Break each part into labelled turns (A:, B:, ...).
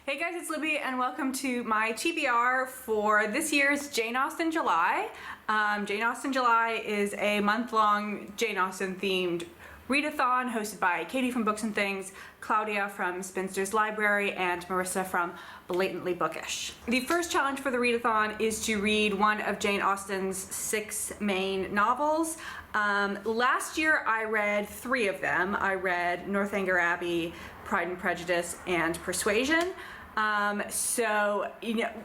A: Hey guys, it's Libby and welcome to my TBR for this year's Jane Austen July. Jane Austen July is a month-long Jane Austen themed readathon hosted by Katie from Books and Things, Claudia from Spinster's Library, and Marissa from Blatantly Bookish. The first challenge for the readathon is to read one of Jane Austen's 6 main novels. Last year I read 3 of them. I read Northanger Abbey, Pride and Prejudice, and Persuasion. So,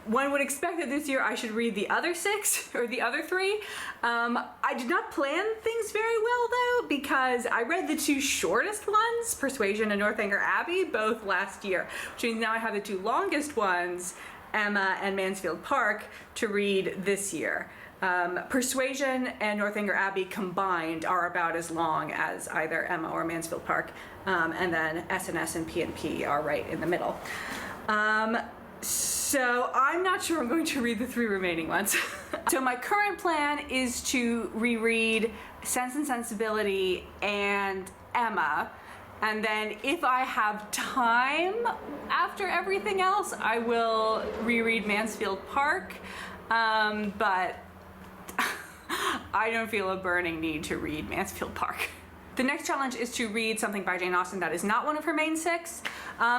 A: one would expect that this year I should read the other 6 or the other 3. I did not plan things very well though, because I read the 2 shortest ones, Persuasion and Northanger Abbey, both last year, which means now I have the 2 longest ones, Emma and Mansfield Park, to read this year. Persuasion and Northanger Abbey combined are about as long as either Emma or Mansfield Park, and then S&S and P&P are right in the middle. So I'm not sure I'm going to read the 3 remaining ones. So my current plan is to reread Sense and Sensibility and Emma, and then if I have time after everything else, I will reread Mansfield Park, but I don't feel a burning need to read Mansfield Park. The next challenge is to read something by Jane Austen that is not one of her main 6.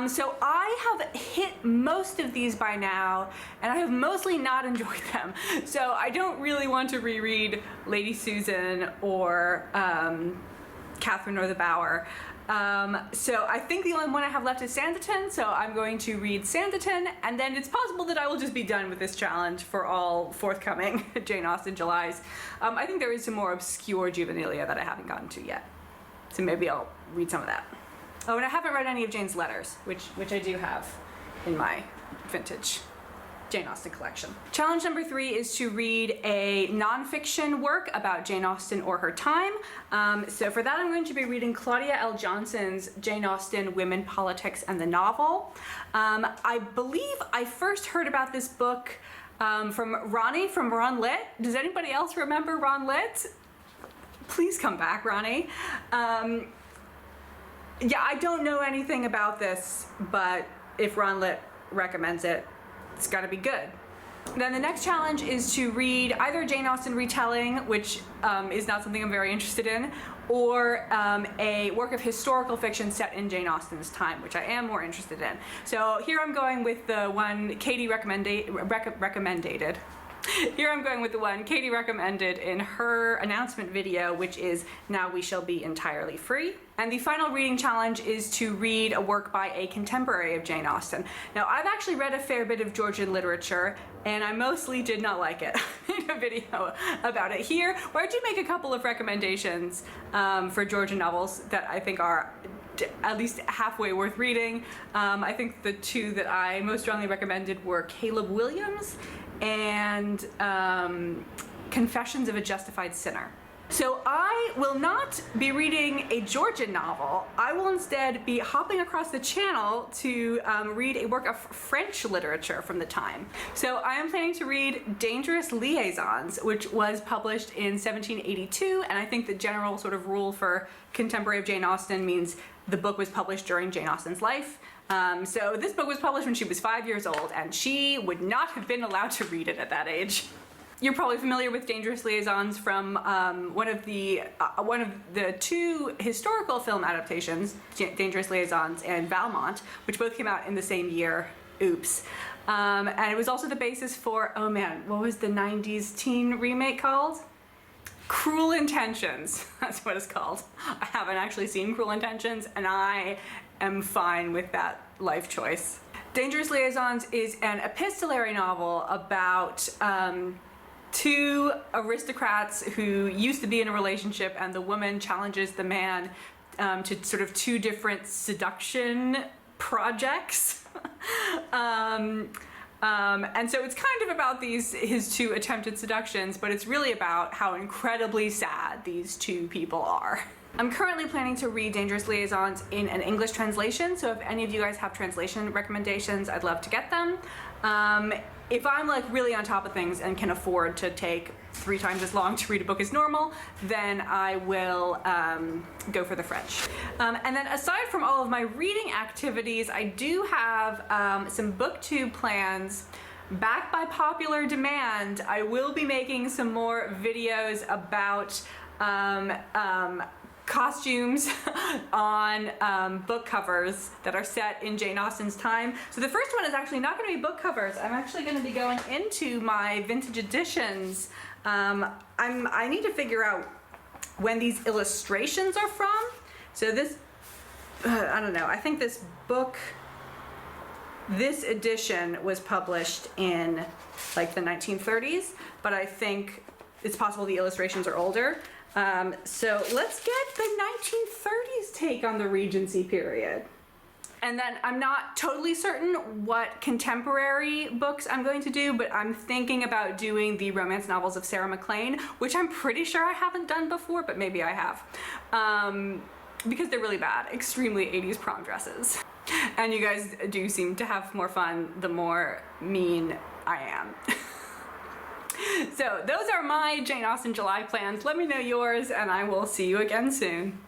A: So I have hit most of these by now, and I have mostly not enjoyed them. So I don't really want to reread Lady Susan or Catherine or the Bower. So I think the only one I have left is Sanditon, so I'm going to read Sanditon, and then it's possible that I will just be done with this challenge for all forthcoming Jane Austen Julys. I think there is some more obscure juvenilia that I haven't gotten to yet, so maybe I'll read some of that. Oh, and I haven't read any of Jane's letters, which I do have in my vintage Jane Austen collection. Challenge number 3 is to read a nonfiction work about Jane Austen or her time. So for that I'm going to be reading Claudia L. Johnson's Jane Austen, Women, Politics, and the Novel. I believe I first heard about this book from Ronnie from Ron Lit. Does anybody else remember Ron Lit? Please come back, Ronnie. Yeah, I don't know anything about this, but if Ron Lit recommends it, it's gotta be good. Then the next challenge is to read either Jane Austen retelling, which is not something I'm very interested in, or a work of historical fiction set in Jane Austen's time, which I am more interested in. So here I'm going with the one Katie recommended. Here I'm going with the one Katie recommended in her announcement video, which is Now We Shall Be Entirely Free. And the final reading challenge is to read a work by a contemporary of Jane Austen. Now, I've actually read a fair bit of Georgian literature, and I mostly did not like it. I made a video about it here, where I do make a couple of recommendations for Georgian novels that I think are at least halfway worth reading. I think the 2 that I most strongly recommended were Caleb Williams and Confessions of a Justified Sinner. So I will not be reading a Georgian novel. I will instead be hopping across the channel to read a work of French literature from the time. So I am planning to read Dangerous Liaisons, which was published in 1782, and I think the general sort of rule for contemporary of Jane Austen means the book was published during Jane Austen's life. So this book was published when she was 5 years old, and she would not have been allowed to read it at that age. You're probably familiar with Dangerous Liaisons from one of the 2 historical film adaptations, Dangerous Liaisons and Valmont, which both came out in the same year. Oops. And it was also the basis for, oh man, what was the 90s teen remake called? Cruel Intentions, that's what it's called. I haven't actually seen Cruel Intentions, and I am fine with that life choice. Dangerous Liaisons is an epistolary novel about 2 aristocrats who used to be in a relationship, and the woman challenges the man to sort of 2 different seduction projects. And so it's kind of about his 2 attempted seductions, but it's really about how incredibly sad these 2 people are. I'm currently planning to read Dangerous Liaisons in an English translation, so if any of you guys have translation recommendations, I'd love to get them. If I'm like really on top of things and can afford to take 3 times as long to read a book as normal, then I will go for the French. And then aside from all of my reading activities, I do have some Booktube plans. Backed by popular demand, I will be making some more videos about costumes on book covers that are set in Jane Austen's time. So the first one is actually not going to be book covers. I'm actually going to be going into my vintage editions. I need to figure out when these illustrations are from. So this, I don't know, I think this book, this edition was published in like the 1930s, but I think it's possible the illustrations are older. So let's get the 1930s take on the Regency period. And then I'm not totally certain what contemporary books I'm going to do, but I'm thinking about doing the romance novels of Sarah MacLean, which I'm pretty sure I haven't done before, but maybe I have. Because they're really bad, extremely 80s prom dresses. And you guys do seem to have more fun the more mean I am. So those are my Jane Austen July plans. Let me know yours, and I will see you again soon.